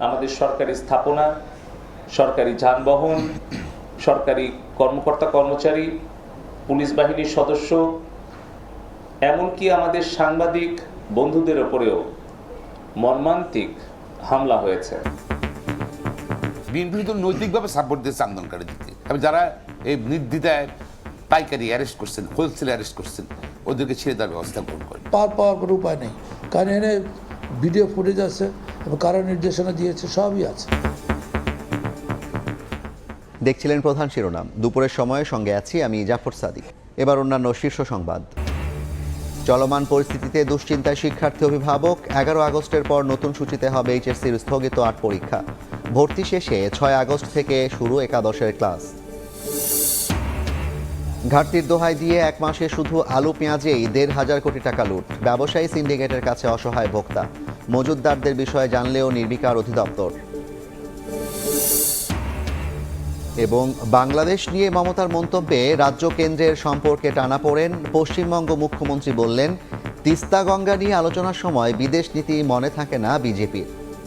আমাদের সরকারি স্থাপনা, সরকারি যানবাহন, সরকারি কর্মকর্তা কর্মচারী, পুলিশ বাহিনীর সদস্য, এমনকি আমাদের সাংবাদিক বন্ধুদের ওপরেও মর্মান্তিক হামলা হয়েছে। বিএনপি তো নৈতিকভাবে সাপোর্ট দিয়েছে আন্দোলনকারীদেরকে, এবং যারা এই নির্দ্বিধায় পাইকারি অ্যারেস্ট করছেন, হোলসেল অ্যারেস্ট করছেন, ওদেরকে ছেড়ে দেওয়ার ব্যবস্থা গ্রহণ করেন। পাওয়ার কোনো উপায় নেই, কারণ এনে ভিডিও ফুটেজ আছে এবং কারো নির্দেশনা দিয়েছে, সবই আছে। দেখছিলেন প্রধান শিরোনাম। দুপুরের সময়ে সঙ্গে আছি আমি জাফর সাদিক। এবার অন্যান্য শীর্ষ সংবাদ। চলমান পরিস্থিতিতে দুশ্চিন্তায় শিক্ষার্থী অভিভাবক। 11 আগস্টের পর নতুন সূচিতে হবে এইচএসসির স্থগিত 8 পরীক্ষা। ভর্তি শেষে 6 আগস্ট থেকে শুরু একাদশের ক্লাস। ঘাটতির দোহাই দিয়ে 1 মাসে শুধু আলু পেঁয়াজেই 1,500 কোটি টাকা লুট। ব্যবসায়ী সিন্ডিকেটের কাছে অসহায় ভোক্তা। মজুতদারদের বিষয়ে জানলেও নির্বিকার অধিদপ্তর। এবং বাংলাদেশ নিয়ে মমতার মন্তব্যে রাজ্য কেন্দ্রের সম্পর্কে টানাপোড়েন। পশ্চিমবঙ্গ মুখ্যমন্ত্রী বললেন, তিস্তা গঙ্গা নিয়ে আলোচনার সময় বিদেশ নীতি মনে থাকে না বিজেপির।